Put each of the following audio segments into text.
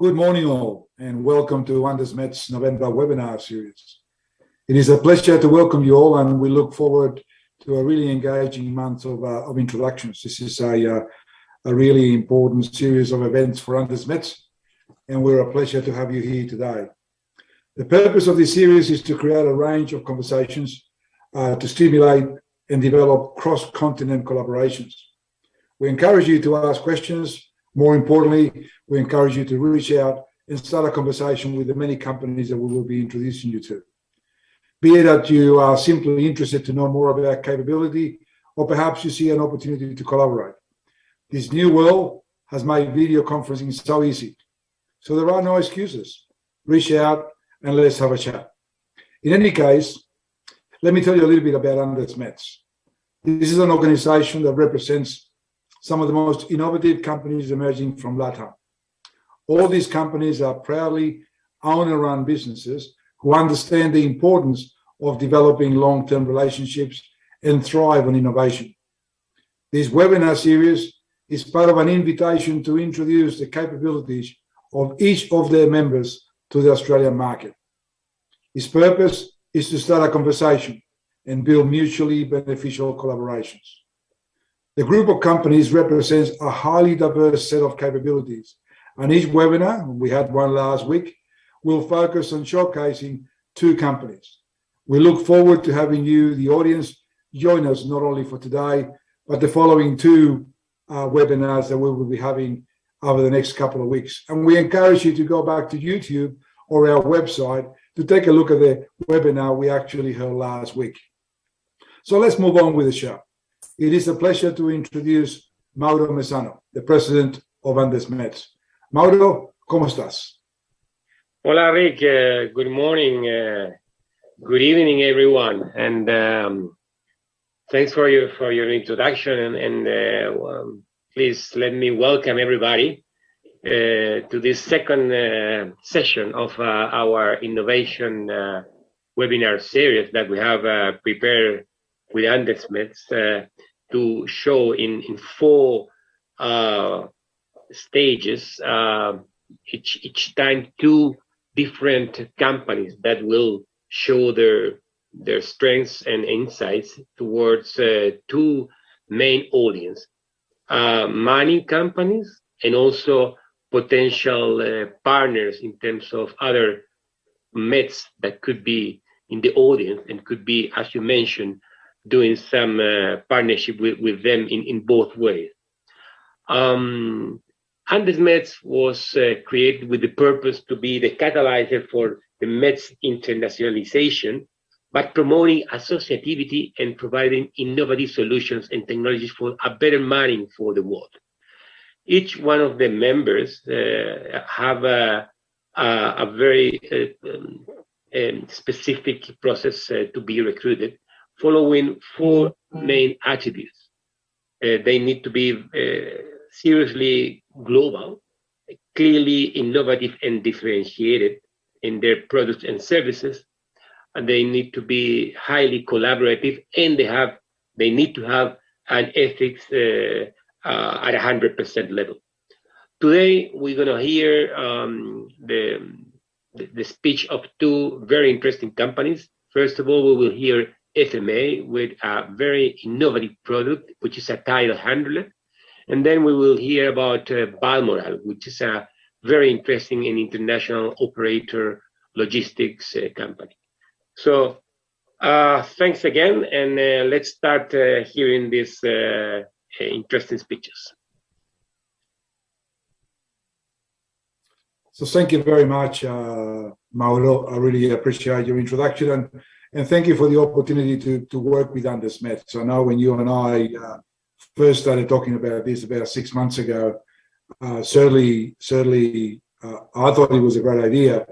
Good morning all, and welcome to AndesMETS November webinar series. It is a pleasure to welcome you all, and we look forward to a really engaging month of introductions. This is a really important series of events for AndesMETS, and we're a pleasure to have you here today. The purpose of this series is to create a range of conversations to stimulate and develop cross-continent collaborations. We encourage you to ask questions. More importantly, we encourage you to reach out and start a conversation with the many companies that we will be introducing you to. Be it that you are simply interested to know more about capability, or perhaps you see an opportunity to collaborate. This new world has made video conferencing so easy. So there are no excuses. Reach out and let's have a chat. In any case, let me tell you a little bit about AndesMETS. This is an organization that represents some of the most innovative companies emerging from LATAM. All these companies are proudly owner-run businesses who understand the importance of developing long-term relationships and thrive on innovation. This webinar series is part of an invitation to introduce the capabilities of each of their members to the Australian market. Its purpose is to start a conversation and build mutually beneficial collaborations. The group of companies represents a highly diverse set of capabilities, and each webinar, we had one last week, will focus on showcasing two companies. We look forward to having you, the audience, join us not only for today, but the following two webinars that we will be having over the next couple of weeks. And we encourage you to go back to YouTube or our website to take a look at the webinar we actually held last week. So let's move on with the show. It is a pleasure to introduce Mauro Mesano, the president of AndesMETS. Mauro, ¿cómo estás? Hola, Rick. Good morning. Good evening, everyone. And thanks for your introduction. And please let me welcome everybody to this second session of our innovation webinar series that we have prepared with AndesMETS to show in four stages, each time two different companies that will show their strengths and insights towards two main audience, mining companies and also potential partners in terms of other METS that could be in the audience and could be, as you mentioned, doing some partnership with them in both ways. AndesMETS was created with the purpose to be the catalyzer for the METS internationalization, but promoting associativity and providing innovative solutions and technologies for a better mining for the world. Each one of the members have a very specific process to be recruited, following four main attributes. They need to be seriously global, clearly innovative and differentiated in their products and services, and they need to be highly collaborative, and they need to have an ethics at 100% level. Today, we're going to hear the speech of two very interesting companies. First of all, we will hear FMA with a very innovative product, which is a tidal handler. And then we will hear about Balmoral, which is a very interesting and international operator logistics company. So thanks again, and let's start hearing these interesting speeches. So thank you very much, Mauro. I really appreciate your introduction, and thank you for the opportunity to work with AndesMETS. I know when you and I first started talking about this about 6 months ago, certainly, I thought it was a great idea.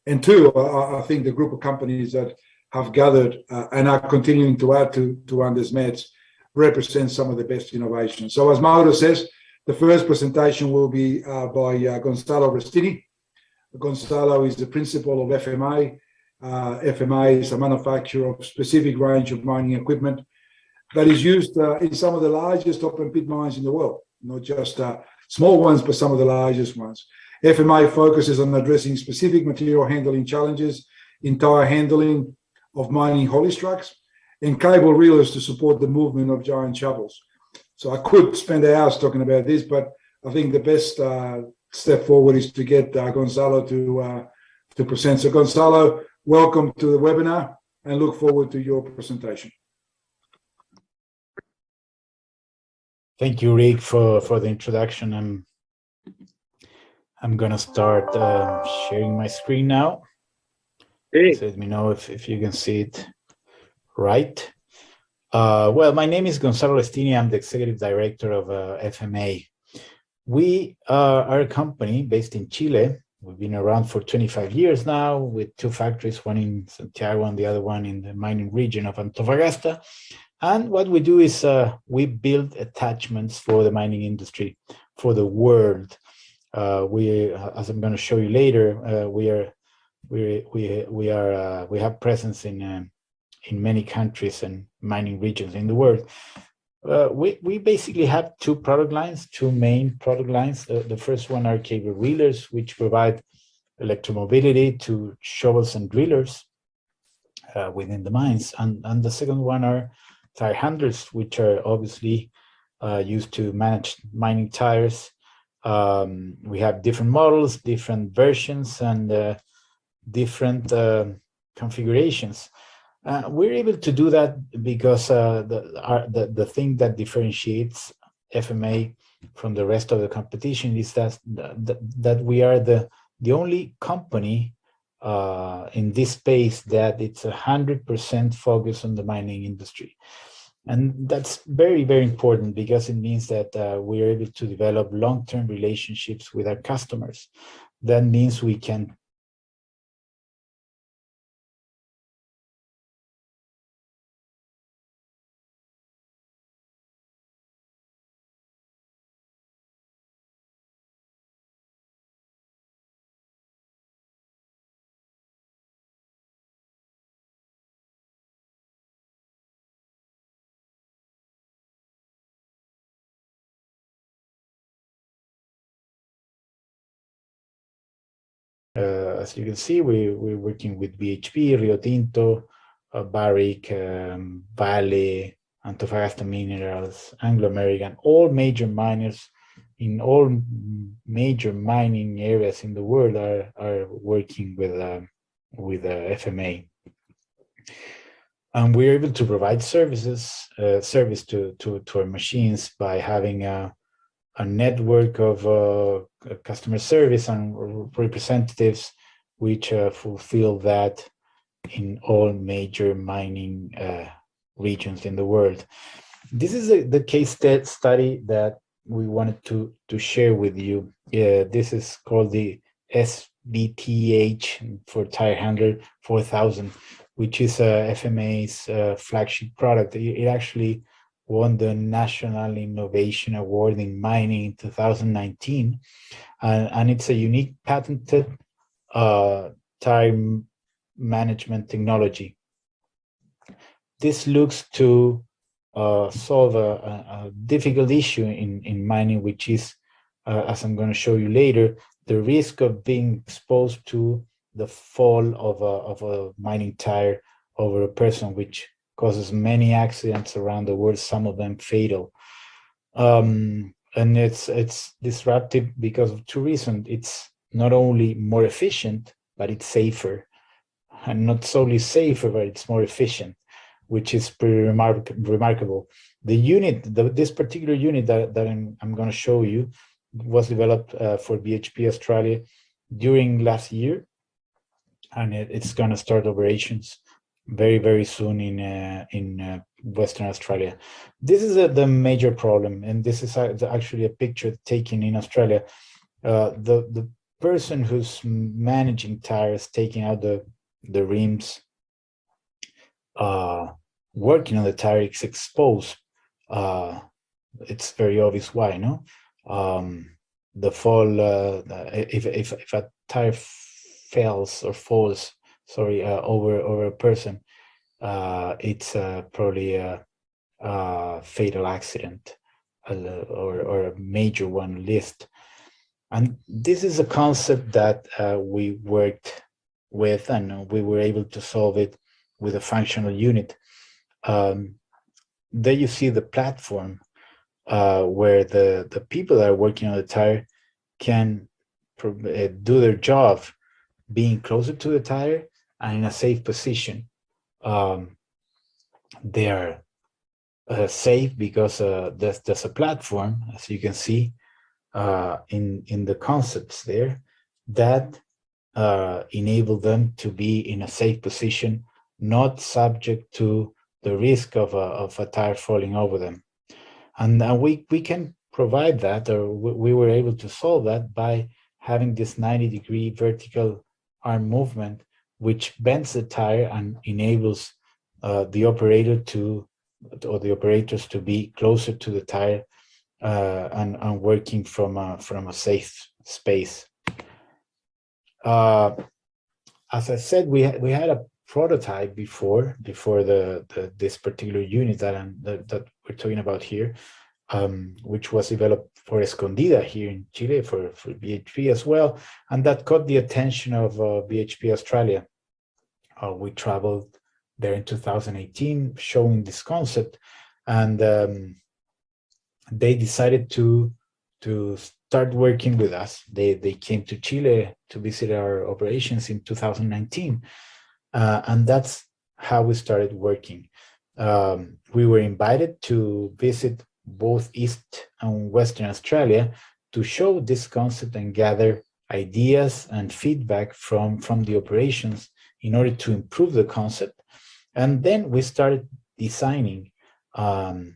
And two, I think the group of companies that have gathered and are continuing to add to AndesMETS represent some of the best innovations. So as Mauro says, the first presentation will be by Gonzalo Restini. Gonzalo is the principal of FMA. FMA is a manufacturer of specific range of mining equipment that is used in some of the largest open pit mines in the world, not just small ones, but some of the largest ones. FMA focuses on addressing specific material handling challenges in tire handling of mining haulage trucks and cable reelers to support the movement of giant shovels. So I could spend hours talking about this, but I think the best step forward is to get Gonzalo to present. So Gonzalo, welcome to the webinar and look forward to your presentation. Thank you, Rick, for the introduction. I'm gonna start sharing my screen now. Hey. So let me know if you can see it right. Well, my name is Gonzalo Lestini. I'm the Executive Director of FMA. We are a company based in Chile. We've been around for 25 years now with 2 factories, one in Santiago and the other one in the mining region of Antofagasta. And what we do is we build attachments for the mining industry, for the world. As I'm going to show you later, we have presence in many countries and mining regions in the world. We basically have 2 product lines, 2 main product lines. The first one are cable reelers, which provide electromobility to shovels and drillers within the mines, and the second one are tire handlers, which are obviously used to manage mining tires. We have different models, different versions, and different configurations. We're able to do that because the thing that differentiates FMA from the rest of the competition is that we are the only company in this space that it's 100% focused on the mining industry. And that's very, very important because it means that we are able to develop long-term relationships with our customers. That means we can as you can see, we're working with BHP, Rio Tinto, Barrick, Vale, Antofagasta Minerals, Anglo American, all major miners in all major mining areas in the world are working with FMA. And we're able to provide service to our machines by having a network of customer service and representatives which fulfill that in all major mining regions in the world. This is the case study that we wanted to share with you. This is called the SBTH for Tire Handler 4000, which is FMA's flagship product. It actually won the National Innovation Award in Mining in 2019. And it's a unique patented tire management technology. This looks to solve a difficult issue in mining, which is, as I'm going to show you later, the risk of being exposed to the fall of a mining tire over a person, which causes many accidents around the world, some of them fatal. And it's disruptive because of 2 reasons. It's not only more efficient, but it's safer. And not solely safer, but it's more efficient, which is pretty remarkable. The unit, this particular unit that I'm going to show you was developed for BHP Australia during last year. And it's going to start operations very, very soon in Western Australia. This is the major problem, and this is actually a picture taken in Australia. The person who's managing tires, taking out the rims, working on the tire, is exposed. It's very obvious why, no? The fall, if a tire falls over a person, it's probably a fatal accident or a major one list. And this is a concept that we worked with, and we were able to solve it with a functional unit. There you see the platform where the people that are working on the tire can do their job being closer to the tire and in a safe position. They are safe because there's a platform, as you can see in the concepts there, that enable them to be in a safe position, not subject to the risk of a tire falling over them. And we can provide that, or we were able to solve that by having this 90-degree vertical arm movement, which bends the tire and enables the operator to, or the operators to be closer to the tire and working from a safe space. As I said, we had a prototype before this particular unit that we're talking about here, which was developed for Escondida here in Chile for BHP as well, and that caught the attention of BHP Australia. We traveled there in 2018 showing this concept, and they decided to start working with us. They came to Chile to visit our operations in 2019, and that's how we started working. We were invited to visit both East and Western Australia to show this concept and gather ideas and feedback from the operations in order to improve the concept. And then we started designing the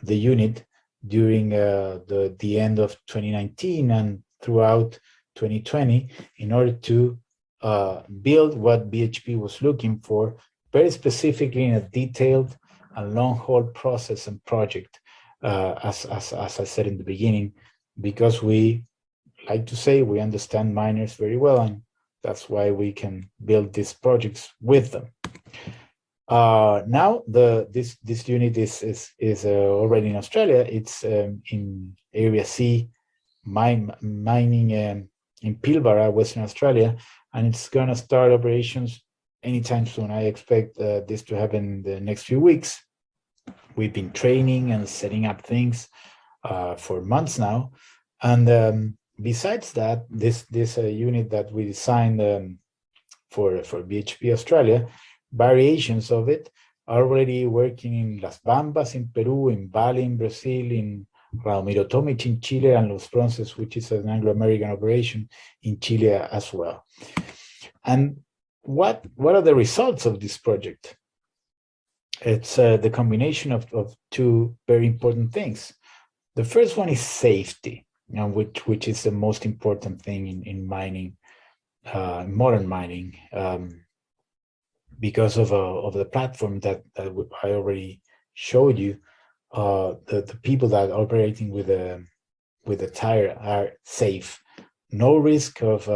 unit during the end of 2019 and throughout 2020 in order to build what BHP was looking for, very specifically in a detailed and long-haul process and project, as I said in the beginning, because we like to say we understand miners very well, and that's why we can build these projects with them. Now this unit is already in Australia. It's in Area C mining in Pilbara, Western Australia, and it's gonna start operations anytime soon. I expect this to happen in the next few weeks. We've been training and setting up things for months now, and besides that, this unit that we designed for BHP Australia, variations of it are already working in Las Bambas in Peru, in Bali in Brazil, in Radomiro Tomic in Chile, and Los Bronces, which is an Anglo-American operation in Chile as well. And what are the results of this project? It's the combination of two very important things. The first one is safety, which is the most important thing in mining, modern mining, because of the platform that I already showed you. The people that are operating with a tire are safe. No risk of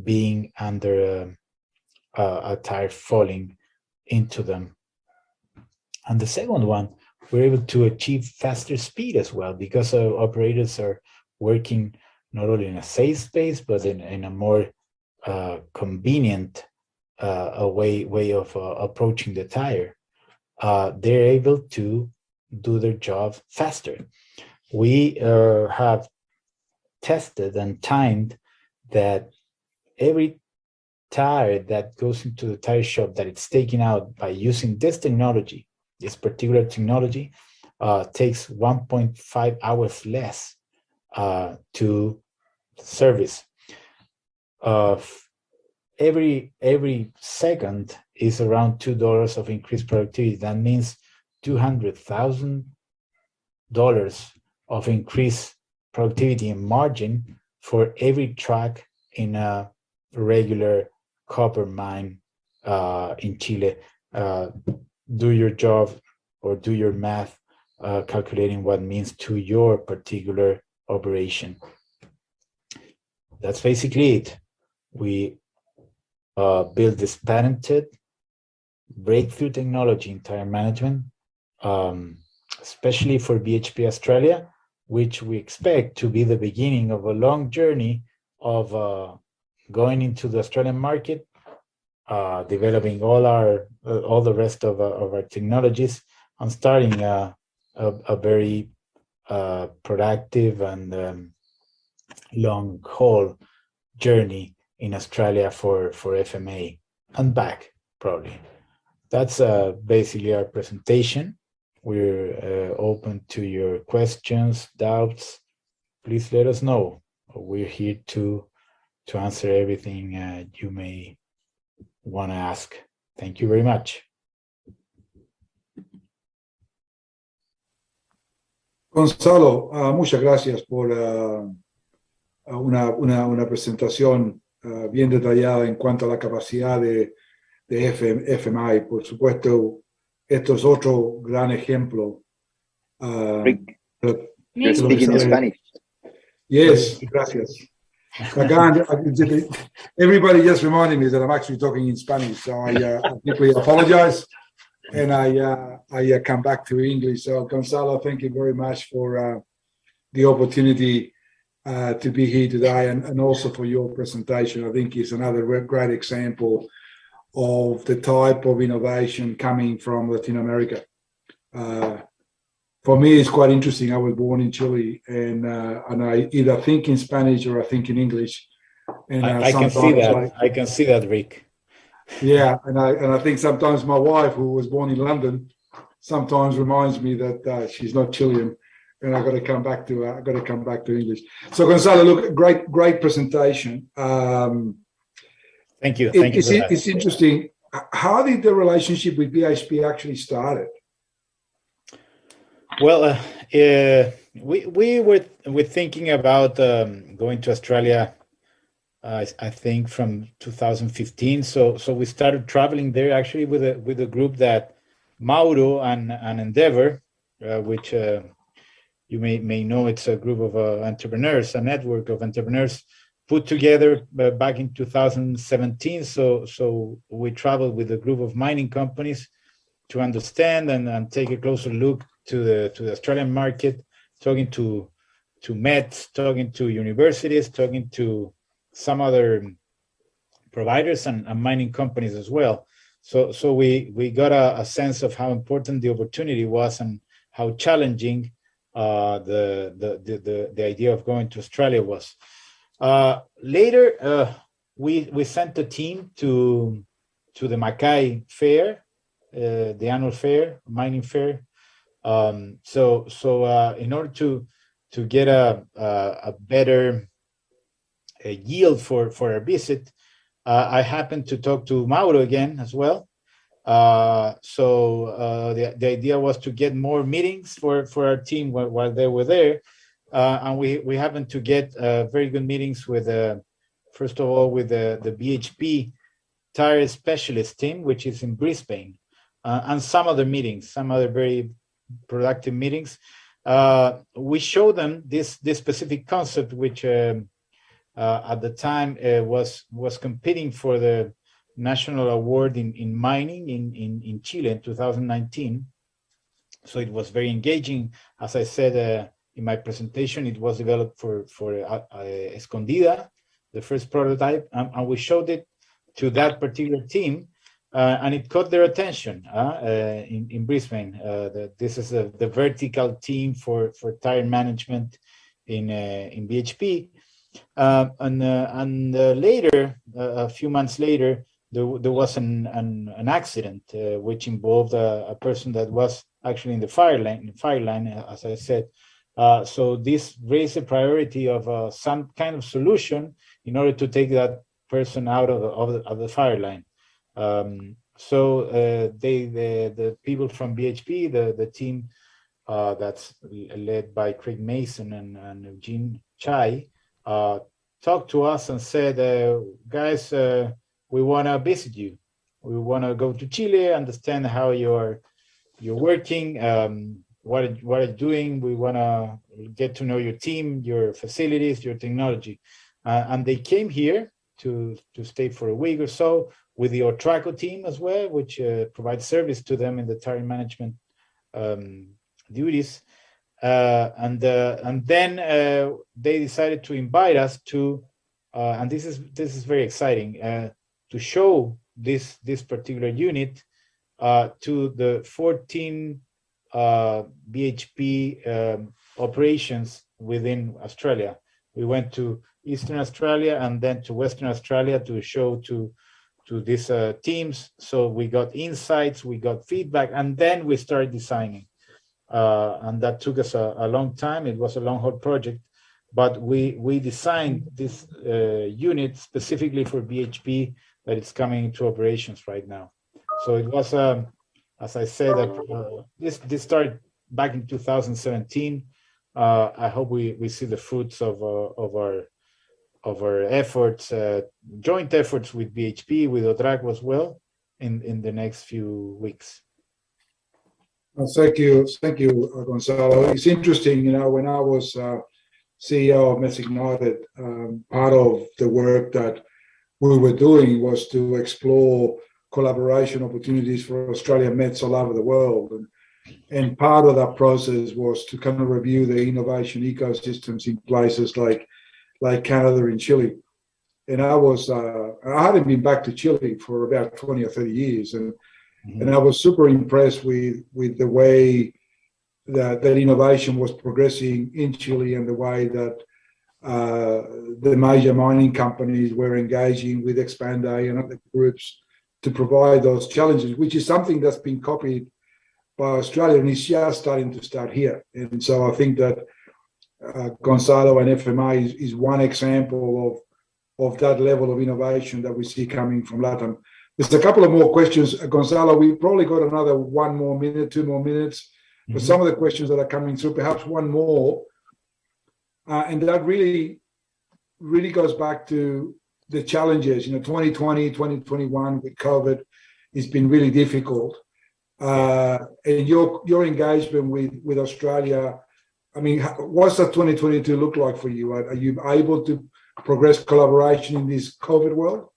being under a tire falling into them. And the second one, we're able to achieve faster speed as well, because operators are working not only in a safe space, but in a more convenient way of approaching the tire. They're able to do their job faster. We have tested and timed that every tire that goes into the tire shop that it's taken out by using this technology, this particular technology, takes 1.5 hours less to service. Every second is around $2 of increased productivity. That means $200,000 of increased productivity and margin for every truck in a regular copper mine in Chile. Do your job or do your math calculating what it means to your particular operation. That's basically it. We build this patented breakthrough technology in tire management, especially for BHP Australia, which we expect to be the beginning of a long journey of going into the Australian market, developing all the rest of our technologies, and starting a very productive and long haul journey in Australia for FMA and back, probably. That's basically our presentation. We're open to your questions, doubts. Please let us know. We're here to answer everything you may want to ask. Thank you very much. Gonzalo, muchas gracias por una presentación bien detallada en cuanto a la capacidad de FMA. Y por supuesto, esto es otro gran ejemplo. Rick, you're speaking in Spanish. Yes, gracias. Everybody just reminded me that I'm actually talking in Spanish, so I deeply apologize, and I come back to English. So, Gonzalo, thank you very much for the opportunity to be here today, and also for your presentation. I think it's another great example of the type of innovation coming from Latin America. For me, it's quite interesting. I was born in Chile, and I either think in Spanish or I think in English. And I can see that. I can see that, Rick. Yeah, and I think sometimes my wife, who was born in London, sometimes reminds me that she's not Chilean, and I got to come back to English. So, Gonzalo, look, great presentation. Thank you. Thank you for that. It's interesting. How did the relationship with BHP actually started? Well, we were thinking about going to Australia, I think from 2015. So we started traveling there actually with a group that Mauro and Endeavor, which you may know, it's a group of entrepreneurs, a network of entrepreneurs put together back in 2017. So we traveled with a group of mining companies to understand and take a closer look to the Australian market, talking to METS, talking to universities, talking to some other providers and mining companies as well. So we got a sense of how important the opportunity was and how challenging the idea of going to Australia was. Later, we sent a team to the Mackay Fair, the annual fair, mining fair. So in order to get a better yield for our visit, I happened to talk to Mauro again as well. So the idea was to get more meetings for our team while they were there, and we happened to get very good meetings with first of all with the BHP tire specialist team, which is in Brisbane, and some other meetings, some other very productive meetings. We showed them this specific concept, which at the time was competing for the national award in mining in Chile in 2019. So it was very engaging. As I said in my presentation, it was developed for Escondida, the first prototype, and we showed it to that particular team. And it caught their attention in Brisbane. This is the vertical team for tire management in BHP. And later, a few months later, there was an accident which involved a person that was actually in the fire line, as I said. So this raised the priority of some kind of solution in order to take that person out of the fire line. So the people from BHP, the team that's led by Craig Mason and Eugene Chai, talked to us and said, guys, we want to visit you. We want to go to Chile, understand how you're working, what are you doing. We want to get to know your team, your facilities, your technology. And they came here to stay for a week or so with the Otraco team as well, which provides service to them in the tire management duties. and then they decided to invite us to, and this is very exciting, to show this particular unit to the 14 BHP operations within Australia. We went to Eastern Australia and then to Western Australia to show to these teams. So we got insights, we got feedback, and then we started designing. And that took us a long time. It was a long haul project, but we designed this unit specifically for BHP that is coming into operations right now. So it was, as I said, this started back in 2017. I hope we see the fruits of our efforts, joint efforts with BHP, with ODRAC as well, in the next few weeks. Well, thank you, Gonzalo. It's interesting, when I was CEO of METS Ignited, part of the work that we were doing was to explore collaboration opportunities for Australian METS all over the world. And part of that process was to kind of review the innovation ecosystems in places like Canada and Chile. And I hadn't been back to Chile for about 20 or 30 years. And I was super impressed with the way that innovation was progressing in Chile and the way that the major mining companies were engaging with Expande and other groups to provide those challenges, which is something that's been copied by Australia and is just starting to start here. And so I think that Gonzalo and FMA is one example of that level of innovation that we see coming from LATAM. There's a couple of more questions. Gonzalo, we probably got another 1 more minute, 2 more minutes. But some of the questions that are coming through, perhaps one more. And that really goes back to the challenges. 2020, 2021 with COVID, it's been really difficult. And your engagement with Australia, I mean, what's that 2022 look like for you? Are you able to progress collaboration in this COVID world?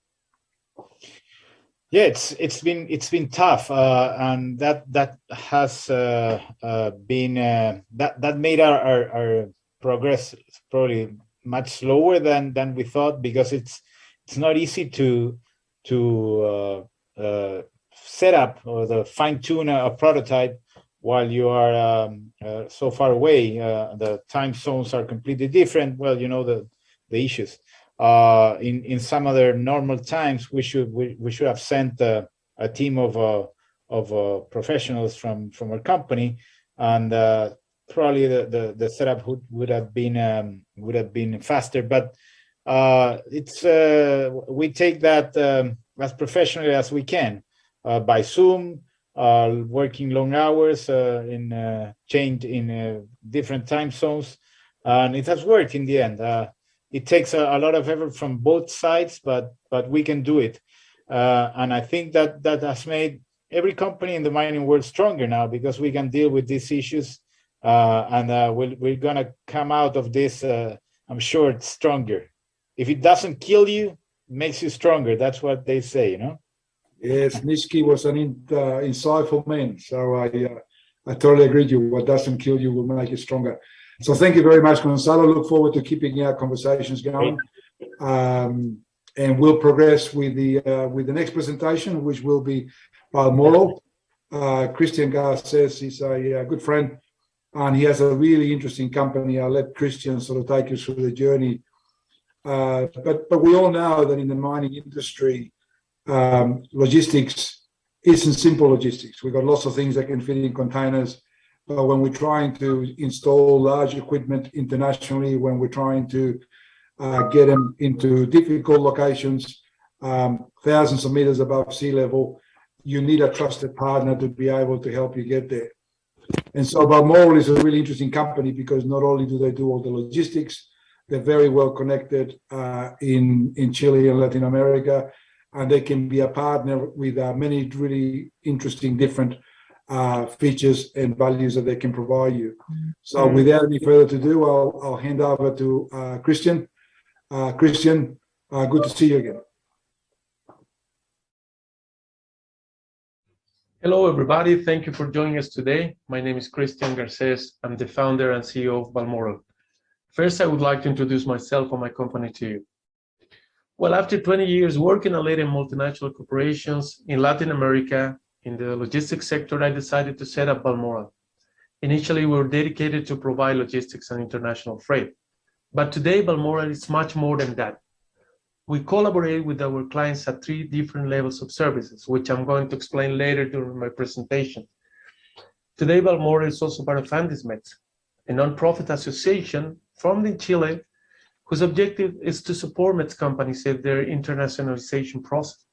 Yeah, it's been tough, and that has been that made our progress probably much slower than we thought, because it's not easy to set up or the fine tune a prototype while you are so far away. The time zones are completely different. Well, the issues. In some other normal times, we should have sent a team of professionals from our company, and probably the setup would have been faster. But we take that as professionally as we can, by Zoom, working long hours in different time zones, and it has worked in the end. It takes a lot of effort from both sides, but we can do it. And I think that has made every company in the mining world stronger now, because we can deal with these issues. And we're going to come out of this, I'm sure, it's stronger. If it doesn't kill you, it makes you stronger. That's what they say, Yes, Nishiki was an insightful man. So I totally agree with you. What doesn't kill you will make you stronger. So thank you very much, Gonzalo. Look forward to keeping our conversations going. And we'll progress with the next presentation, which will be Balmoral. Christian Garces is a good friend, and he has a really interesting company. I'll let Christian sort of take you through the journey. But we all know that in the mining industry, logistics isn't simple logistics. We've got lots of things that can fit in containers. But when we're trying to install large equipment internationally, when we're trying to get them into difficult locations, thousands of meters above sea level, you need a trusted partner to be able to help you get there. And so Balmoral is a really interesting company, because not only do they do all the logistics, they're very well connected in Chile and Latin America, and they can be a partner with many really interesting different features and values that they can provide you. So without any further ado, I'll hand over to Christian. Christian, good to see you again. Hello, everybody. Thank you for joining us today. My name is Christian Garces. I'm the founder and CEO of Balmoral. First, I would like to introduce myself and my company to you. Well, after 20 years working at leading multinational corporations in Latin America in the logistics sector, I decided to set up Balmoral. Initially, we were dedicated to provide logistics and international freight. But today, Balmoral is much more than that. We collaborate with our clients at 3 different levels of services, which I'm going to explain later during my presentation. Today, Balmoral is also part of AndesMETS, a nonprofit association formed in Chile, whose objective is to support METS companies in their internationalization process.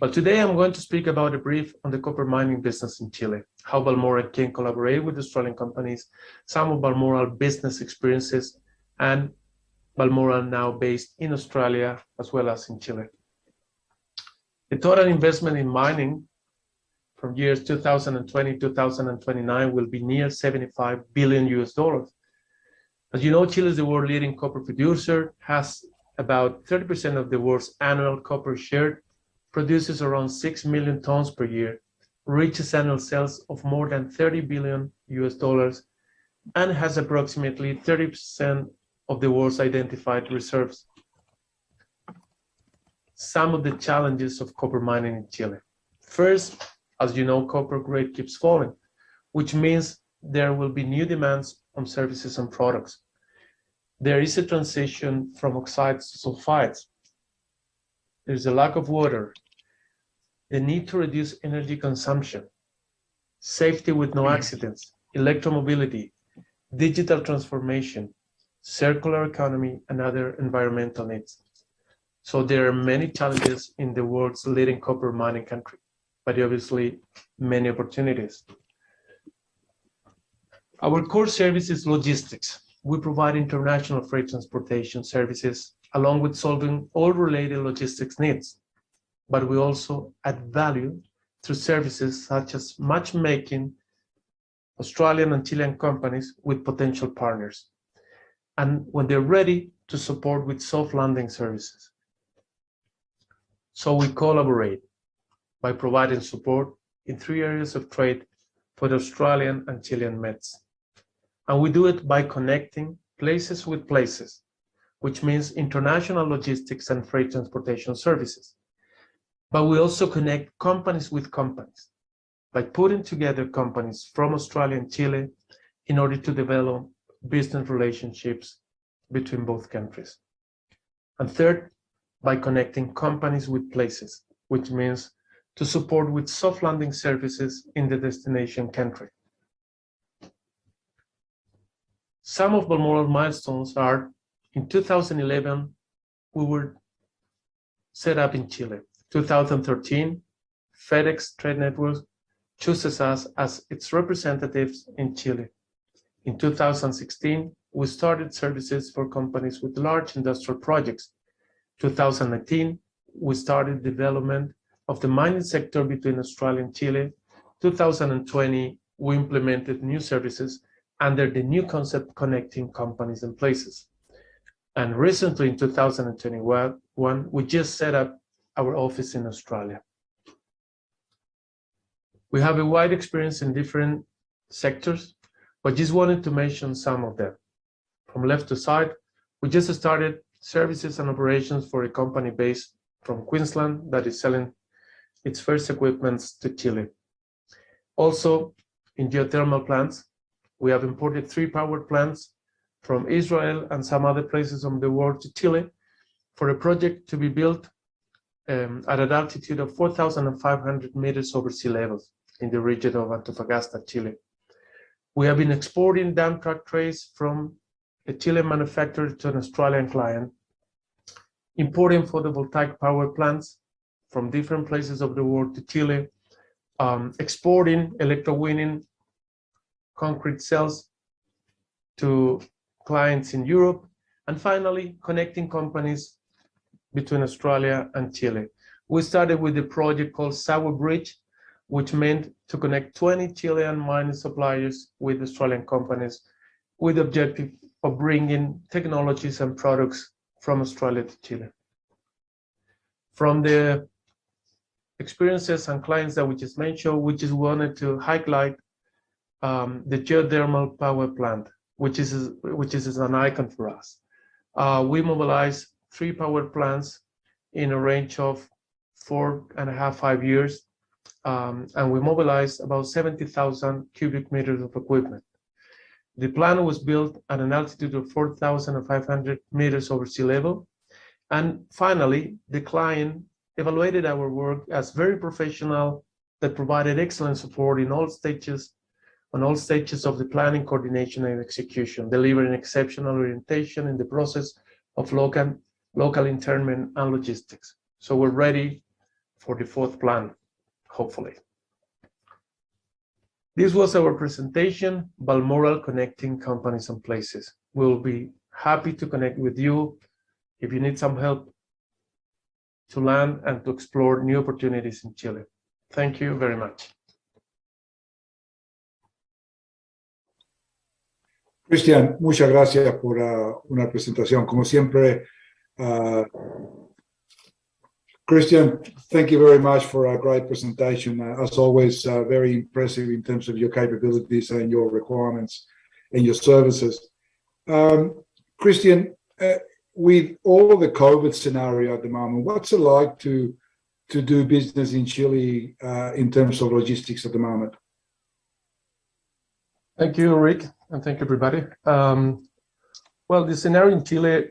But today, I'm going to speak about a brief on the copper mining business in Chile, how Balmoral can collaborate with Australian companies, some of Balmoral business experiences, and Balmoral now based in Australia as well as in Chile. The total investment in mining from years 2020 to 2029 will be near 75 billion US dollars. As you know, Chile is the world leading copper producer, has about 30% of the world's annual copper share, produces around 6 million tons per year, reaches annual sales of more than 30 billion US dollars, and has approximately 30% of the world's identified reserves. Some of the challenges of copper mining in Chile. First, as you know, copper grade keeps falling, which means there will be new demands on services and products. There is a transition from oxides to sulfides. There's a lack of water, the need to reduce energy consumption, safety with no accidents, electromobility, digital transformation, circular economy, and other environmental needs. So there are many challenges in the world's leading copper mining country, but obviously many opportunities. Our core service is logistics. We provide international freight transportation services along with solving all related logistics needs, but we also add value through services such as matchmaking Australian and Chilean companies with potential partners, and when they're ready, to support with soft landing services. So we collaborate by providing support in 3 areas of trade for the Australian and Chilean METS. And we do it by connecting places with places, which means international logistics and freight transportation services. But we also connect companies with companies by putting together companies from Australia and Chile in order to develop business relationships between both countries. And third, by connecting companies with places, which means to support with soft landing services in the destination country. Some of Balmoral milestones are, in 2011, we were set up in Chile. 2013, FedEx Trade Network chooses us as its representatives in Chile. In 2016, we started services for companies with large industrial projects. 2019, we started development of the mining sector between Australia and Chile. 2020, we implemented new services under the new concept connecting companies and places. And recently in 2021, we just set up our office in Australia. We have a wide experience in different sectors, but just wanted to mention some of them. From left to side, we just started services and operations for a company based from Queensland that is selling its first equipments to Chile. Also, in geothermal plants, we have imported 3 power plants from Israel and some other places of the world to Chile for a project to be built at an altitude of 4,500 meters over sea level in the region of Antofagasta, Chile. We have been exporting dump truck trays from a Chilean manufacturer to an Australian client, importing photovoltaic power plants from different places of the world to Chile, exporting electrowinning concrete cells to clients in Europe, and finally connecting companies between Australia and Chile. We started with a project called Sour Bridge, which meant to connect 20 Chilean mining suppliers with Australian companies with the objective of bringing technologies and products from Australia to Chile. From the experiences and clients that we just mentioned, we just wanted to highlight the geothermal power plant, which is an icon for us. We mobilized 3 power plants in a range of 4.5, 5 years, and we mobilized about 70,000 cubic meters of equipment. The plant was built at an altitude of 4,500 meters over sea level. And finally, the client evaluated our work as very professional, that provided excellent support in all stages, of the planning, coordination, and execution, delivering exceptional orientation in the process of local internment and logistics. So we're ready for the 4th plan, hopefully. This was our presentation, Balmoral Connecting Companies and Places. We'll be happy to connect with you if you need some help to land and to explore new opportunities in Chile. Thank you very much. Cristian, muchas gracias por una presentación. Como siempre, Cristian, thank you very much for a great presentation. As always, very impressive in terms of your capabilities and your requirements and your services. Cristian, with all the COVID scenario at the moment, what's it like to do business in Chile in terms of logistics at the moment? Thank you, Rick, and thank you, everybody. Well, the scenario in Chile,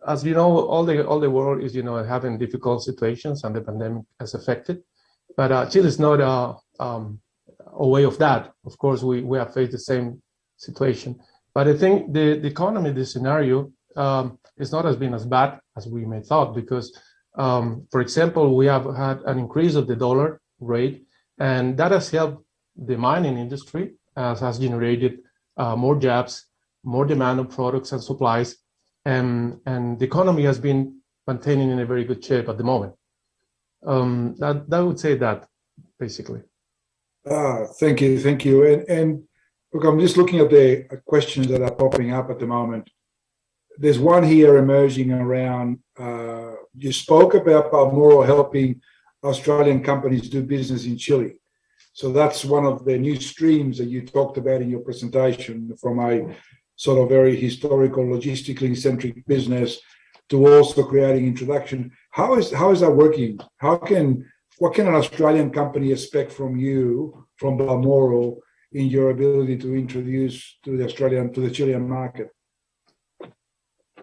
as you know, all the world is, having difficult situations, and the pandemic has affected. But Chile is not away of that. Of course, we have faced the same situation. But I think the economy, the scenario, is not been as bad as we may thought, because, for example, we have had an increase of the dollar rate, and that has helped the mining industry, as has generated more jobs, more demand on products and supplies. And the economy has been maintaining in a very good shape at the moment. That would say that, basically. Thank you. And look, I'm just looking at the questions that are popping up at the moment. There's one here emerging around, you spoke about Balmoral helping Australian companies do business in Chile. So that's one of the new streams that you talked about in your presentation, from a sort of very historical, logistically centric business to also creating introduction. How is that working? What can an Australian company expect from you, from Balmoral, in your ability to introduce to the Chilean market?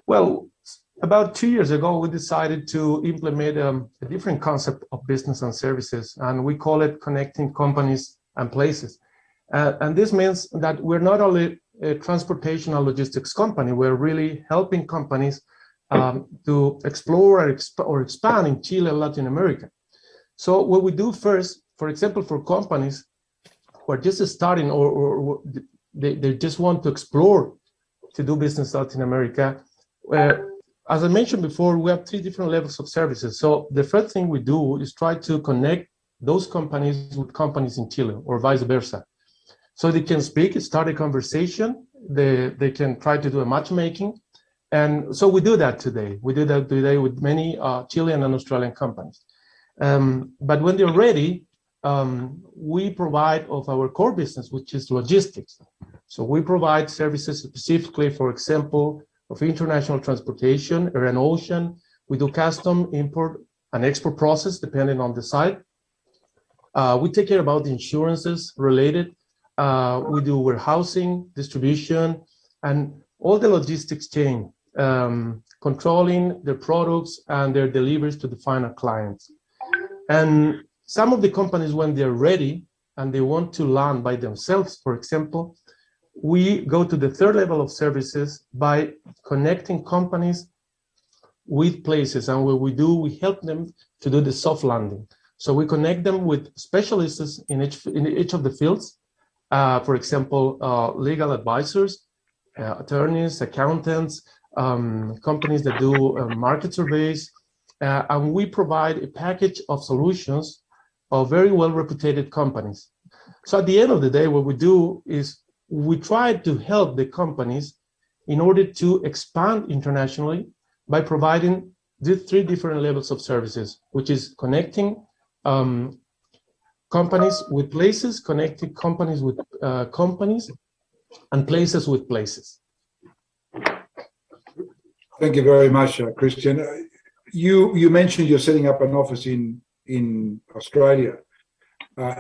Well, about 2 years ago, we decided to implement a different concept of business and services, and we call it connecting companies and places. And this means that we're not only a transportation and logistics company, we're really helping companies to explore or expand in Chile and Latin America. So what we do first, for example, for companies who are just starting or they just want to explore to do business in Latin America, as I mentioned before, we have 3 different levels of services. So the first thing we do is try to connect those companies with companies in Chile, or vice versa. So they can speak, start a conversation, they can try to do a matchmaking. And so we do that today. We do that today with many Chilean and Australian companies. But when they're ready, we provide of our core business, which is logistics. So we provide services specifically, for example, of international transportation, air and ocean. We do custom import and export process, depending on the site. We take care about the insurances related. We do warehousing, distribution, and all the logistics chain, controlling their products and their deliveries to the final clients. And some of the companies, when they're ready and they want to land by themselves, for example, we go to the 3rd level of services by connecting companies with places. And what we do, we help them to do the soft landing. So we connect them with specialists in each of the fields. For example, legal advisors, attorneys, accountants, companies that do market surveys. And we provide a package of solutions of very well-reputed companies. So at the end of the day, what we do is we try to help the companies in order to expand internationally by providing three different levels of services, which is connecting companies with places, connecting companies with companies, and places with places. Thank you very much, Christian. You mentioned you're setting up an office in Australia.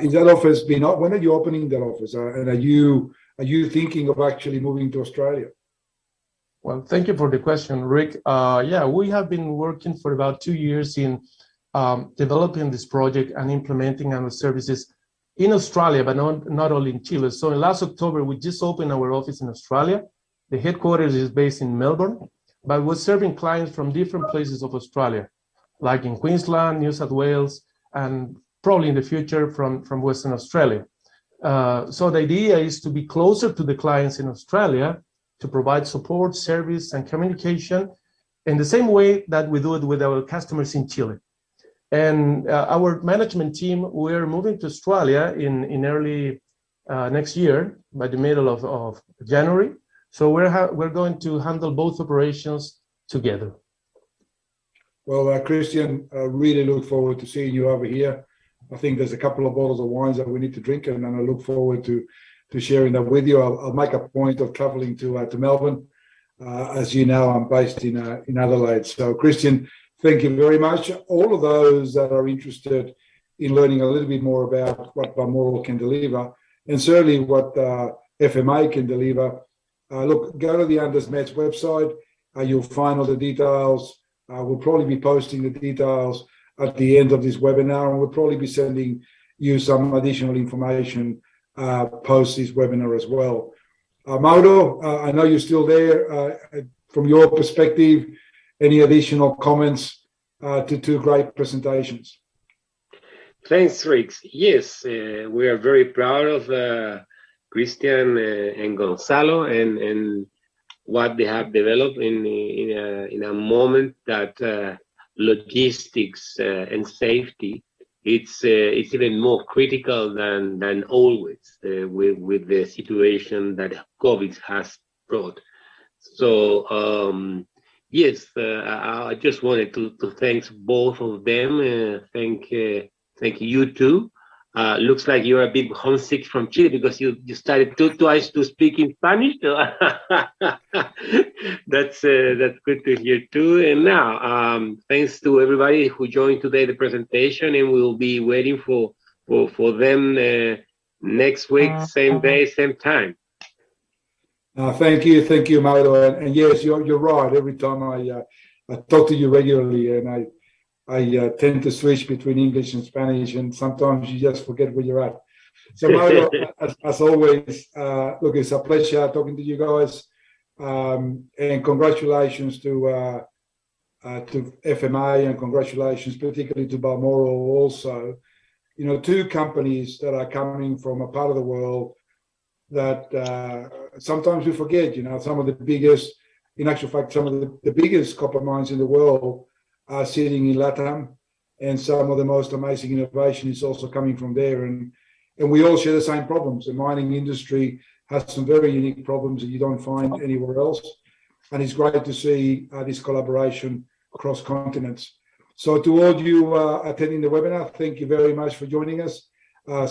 Is that office been up? When are you opening that office? And are you thinking of actually moving to Australia? Well, thank you for the question, Rick. Yeah, we have been working for about 2 years in developing this project and implementing our services in Australia, but not only in Chile. So in last October, we just opened our office in Australia. The headquarters is based in Melbourne, but we're serving clients from different places of Australia, like in Queensland, New South Wales, and probably in the future from Western Australia. So the idea is to be closer to the clients in Australia to provide support, service, and communication in the same way that we do it with our customers in Chile. And our management team, we're moving to Australia in early next year, by the middle of January. So we're going to handle both operations together. Well, Christian, I really look forward to seeing you over here. I think there's a couple of bottles of wines that we need to drink, and I look forward to sharing that with you. I'll make a point of traveling to Melbourne. As you know, I'm based in Adelaide. So, Christian, thank you very much. All of those that are interested in learning a little bit more about what Balmoral can deliver, and certainly what FMA can deliver, look, go to the AndesMETS website. You'll find all the details. We'll probably be posting the details at the end of this webinar, and we'll probably be sending you some additional information post this webinar as well. Mauro, I know you're still there. From your perspective, any additional comments to two great presentations? Thanks, Rick. Yes, we are very proud of Christian and Gonzalo and what they have developed in a moment that logistics and safety, it's even more critical than always with the situation that COVID has brought. So yes, I just wanted to thank both of them. Thank you too. Looks like you're a bit homesick from Chile because you started twice to speak in Spanish. So that's good to hear too. And now, thanks to everybody who joined today the presentation, and we'll be waiting for them next week, same day, same time. Thank you, Mauro. And yes, you're right. Every time I talk to you regularly, and I tend to switch between English and Spanish, and sometimes you just forget where you're at. So, Mauro, as always, look, it's a pleasure talking to you guys, and congratulations to FMA, and congratulations particularly to Balmoral also. You know, two companies that are coming from a part of the world that sometimes we forget. You know, some of the biggest, in actual fact, some of the biggest copper mines in the world are sitting in LATAM, and some of the most amazing innovation is also coming from there. And we all share the same problems. The mining industry has some very unique problems that you don't find anywhere else. And it's great to see this collaboration across continents. So to all you attending the webinar, thank you very much for joining us.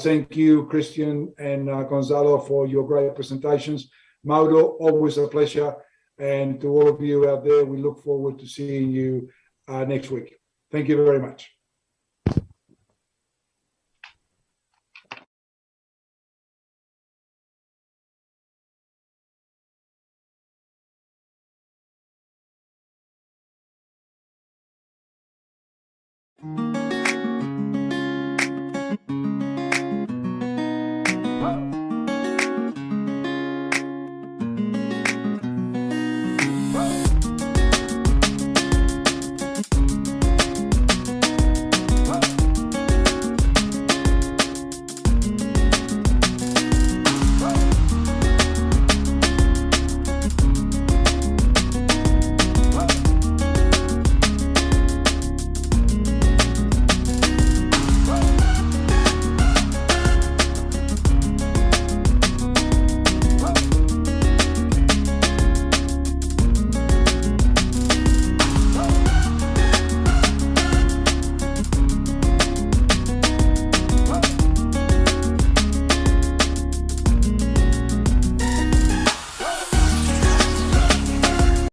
Thank you, Christian and Gonzalo, for your great presentations. Mauro, always a pleasure. And to all of you out there, we look forward to seeing you next week. Thank you very much.